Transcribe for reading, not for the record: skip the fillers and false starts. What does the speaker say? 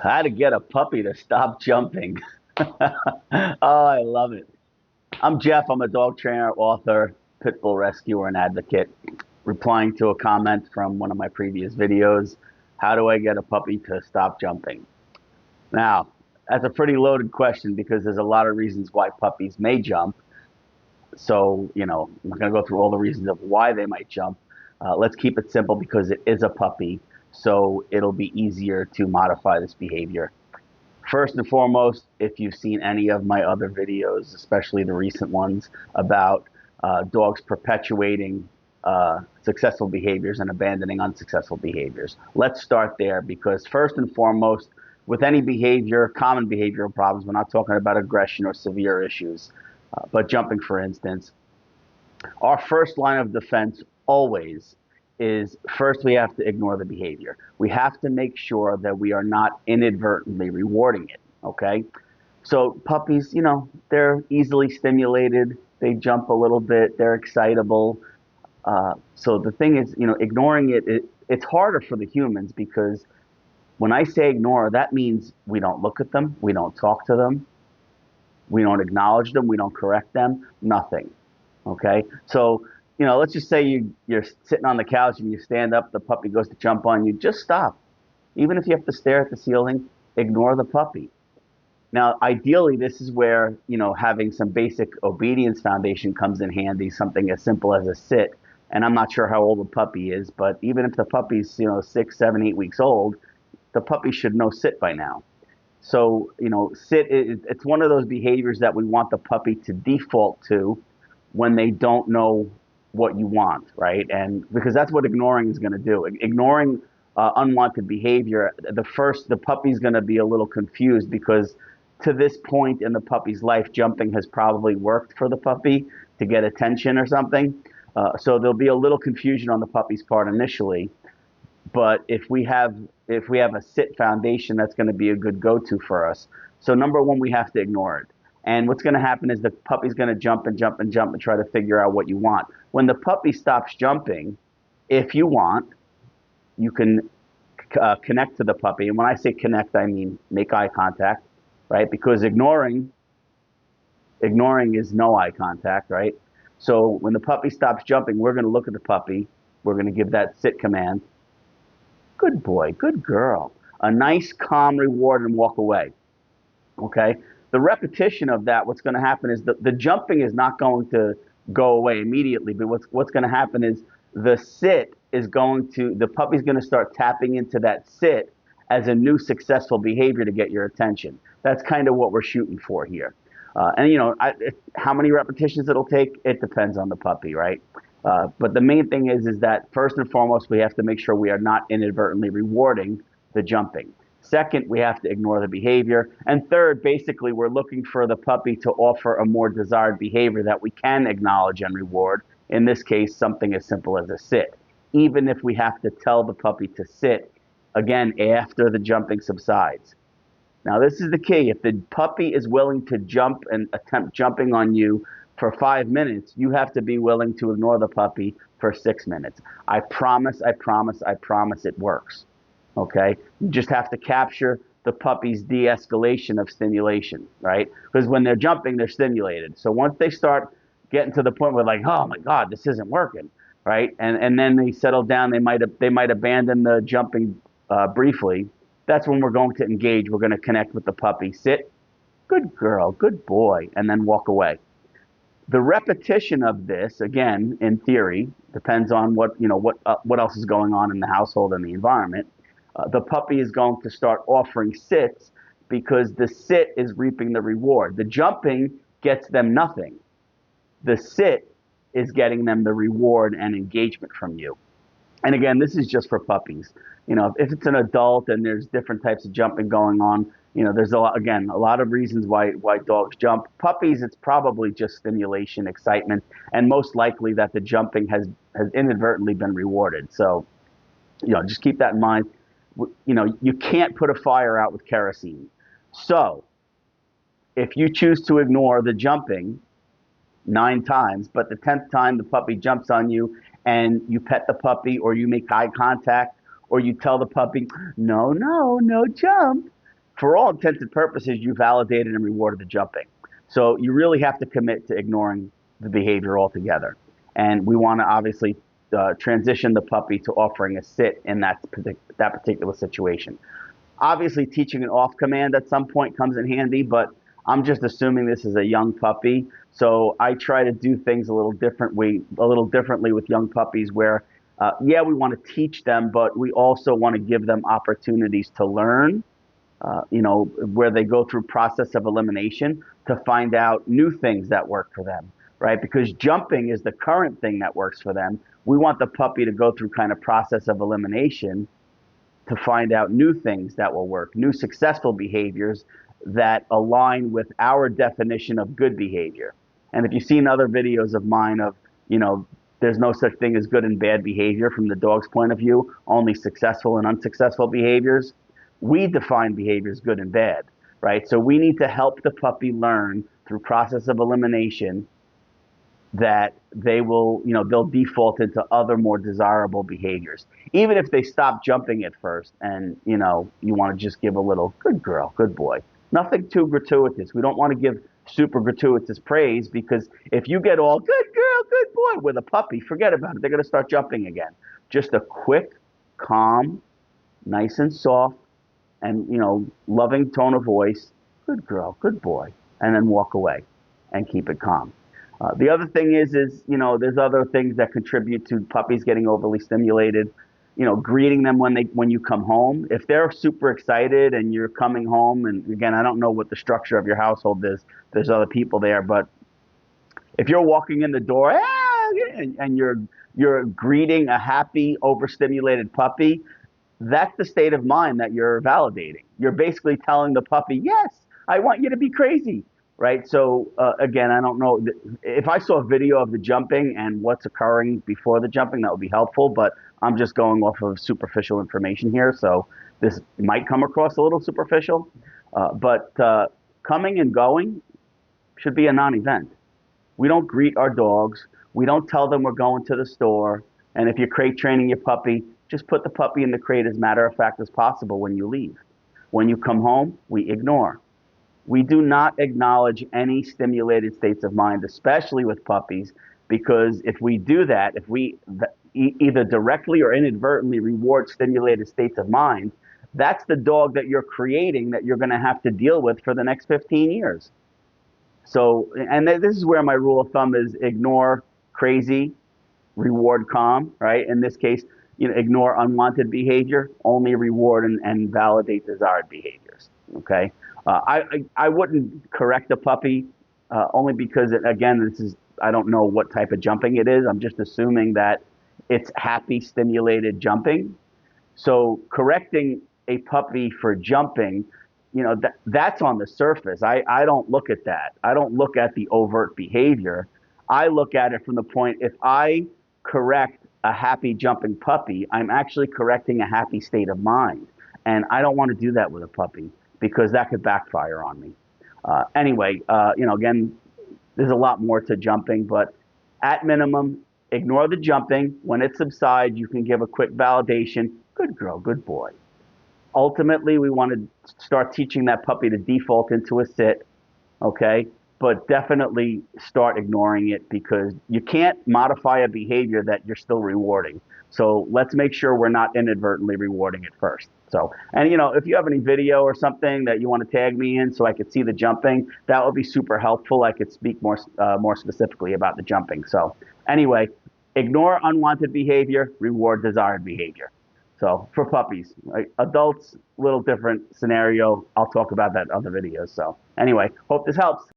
How to get a puppy to stop jumping. Oh, I love it. I'm Jeff. I'm a dog trainer, author, pit bull rescuer, and advocate. Replying to a comment from one of my previous videos, how do I get a puppy to stop jumping? Now, that's a pretty loaded question because there's a lot of reasons why puppies may jump. So, I'm not going to go through all the reasons of why they might jump. Let's keep it simple because it is a puppy, so it'll be easier to modify this behavior. First and foremost, if you've seen any of my other videos, especially the recent ones about dogs perpetuating successful behaviors and abandoning unsuccessful behaviors, let's start there because first and foremost, with any behavior, common behavioral problems, we're not talking about aggression or severe issues, but jumping, for instance, our first line of defense always is first we have to ignore the behavior. We have to make sure that we are not inadvertently rewarding it, okay? So puppies, they're easily stimulated. They jump a little bit. They're excitable. So the thing is, ignoring it's harder for the humans because when I say ignore, that means we don't look at them. We don't talk to them. We don't acknowledge them. We don't correct them. Nothing. Okay, so let's just say you're sitting on the couch and you stand up, the puppy goes to jump on you. Just stop. Even if you have to stare at the ceiling, ignore the puppy. Now, ideally, this is where having some basic obedience foundation comes in handy. Something as simple as a sit. And I'm not sure how old the puppy is, but even if the puppy's 6, 7, 8 weeks old, the puppy should know sit by now. So sit. It's one of those behaviors that we want the puppy to default to when they don't know what you want, right? And because that's what ignoring is going to do. Ignoring unwanted behavior, the puppy's going to be a little confused because to this point in the puppy's life, jumping has probably worked for the puppy to get attention or something. So there'll be a little confusion on the puppy's part initially. But if we have a sit foundation, that's going to be a good go-to for us. So number one, we have to ignore it. And what's going to happen is the puppy's going to jump and jump and jump and try to figure out what you want. When the puppy stops jumping, if you want, you can connect to the puppy. And when I say connect, I mean make eye contact, right? Because ignoring is no eye contact, right? So when the puppy stops jumping, we're going to look at the puppy. We're going to give that sit command. Good boy, good girl. A nice, calm reward and walk away, okay? The repetition of that, what's going to happen is the jumping is not going to go away immediately, but what's going to happen is the puppy's going to start tapping into that sit as a new successful behavior to get your attention. That's kind of what we're shooting for here. How many repetitions it'll take, it depends on the puppy, right? But the main thing is that first and foremost, we have to make sure we are not inadvertently rewarding the jumping. Second, we have to ignore the behavior. And third, basically, we're looking for the puppy to offer a more desired behavior that we can acknowledge and reward. In this case, something as simple as a sit. Even if we have to tell the puppy to sit, again, after the jumping subsides. Now, this is the key. If the puppy is willing to jump and attempt jumping on you for 5 minutes, you have to be willing to ignore the puppy for 6 minutes. I promise it works. Okay? You just have to capture the puppy's de-escalation of stimulation, right? Because when they're jumping, they're stimulated. So once they start getting to the point where like, oh my God, this isn't working, right? And then they settle down, they might abandon the jumping briefly. That's when we're going to engage. We're going to connect with the puppy. Sit, good girl, good boy, and then walk away. The repetition of this, again, in theory, depends on what else is going on in the household and the environment. The puppy is going to start offering sits because the sit is reaping the reward. The jumping gets them nothing. The sit is getting them the reward and engagement from you. And again, this is just for puppies. If it's an adult and there's different types of jumping going on, there's a lot of reasons why dogs jump. Puppies, it's probably just stimulation, excitement, and most likely that the jumping has inadvertently been rewarded. So, just keep that in mind. You can't put a fire out with kerosene. So, if you choose to ignore the jumping 9 times, but the 10th time the puppy jumps on you and you pet the puppy or you make eye contact or you tell the puppy, no jump, for all intents and purposes, you validated and rewarded the jumping. So you really have to commit to ignoring the behavior altogether. And we want to obviously transition the puppy to offering a sit in that particular situation. Obviously, teaching an off command at some point comes in handy, but I'm just assuming this is a young puppy. So I try to do things a little differently with young puppies where, yeah, we want to teach them, but we also want to give them opportunities to learn, where they go through process of elimination to find out new things that work for them, right? Because jumping is the current thing that works for them. We want the puppy to go through kind of process of elimination to find out new things that will work, new successful behaviors that align with our definition of good behavior. And if you've seen other videos of mine of, there's no such thing as good and bad behavior from the dog's point of view, only successful and unsuccessful behaviors. We define behaviors good and bad, right? So we need to help the puppy learn through process of elimination that they'll default into other more desirable behaviors. Even if they stop jumping at first and, you want to just give a little, good girl, good boy. Nothing too gratuitous. We don't want to give super gratuitous praise because if you get all good girl, good boy with a puppy, forget about it. They're going to start jumping again. Just a quick, calm, nice and soft, and, loving tone of voice, good girl, good boy, and then walk away and keep it calm. The other thing is there's other things that contribute to puppies getting overly stimulated. Greeting them when you come home. If they're super excited and you're coming home, and again, I don't know what the structure of your household is. There's other people there, but if you're walking in the door and you're greeting a happy, overstimulated puppy, that's the state of mind that you're validating. You're basically telling the puppy, yes, I want you to be crazy. Right. So again, I don't know if I saw a video of the jumping and what's occurring before the jumping, that would be helpful. But I'm just going off of superficial information here. So this might come across a little superficial. But coming and going should be a non-event. We don't greet our dogs. We don't tell them we're going to the store. And if you're crate training your puppy, just put the puppy in the crate as matter of fact as possible when you leave. When you come home, we ignore. We do not acknowledge any stimulated states of mind, especially with puppies, because if we do that, if we either directly or inadvertently reward stimulated states of mind, that's the dog that you're creating that you're going to have to deal with for the next 15 years. So, and this is where my rule of thumb is ignore crazy, reward calm, right? In this case, ignore unwanted behavior, only reward and validate desired behaviors, okay? I wouldn't correct a puppy only because, again, I don't know what type of jumping it is. I'm just assuming that it's happy, stimulated jumping. So correcting a puppy for jumping, that's on the surface. I don't look at that. I don't look at the overt behavior. I look at it from the point, if I correct a happy jumping puppy, I'm actually correcting a happy state of mind. And I don't want to do that with a puppy, because that could backfire on me. Anyway, again, there's a lot more to jumping, but at minimum, ignore the jumping. When it subsides, you can give a quick validation. Good girl, good boy. Ultimately, we want to start teaching that puppy to default into a sit, okay? But definitely start ignoring it, because you can't modify a behavior that you're still rewarding. So let's make sure we're not inadvertently rewarding it first. So, and if you have any video or something that you want to tag me in so I could see the jumping, that would be super helpful. I could speak more specifically about the jumping. So anyway, ignore unwanted behavior, reward desired behavior. So for puppies, right? Adults, little different scenario. I'll talk about that in other videos. So anyway, hope this helps.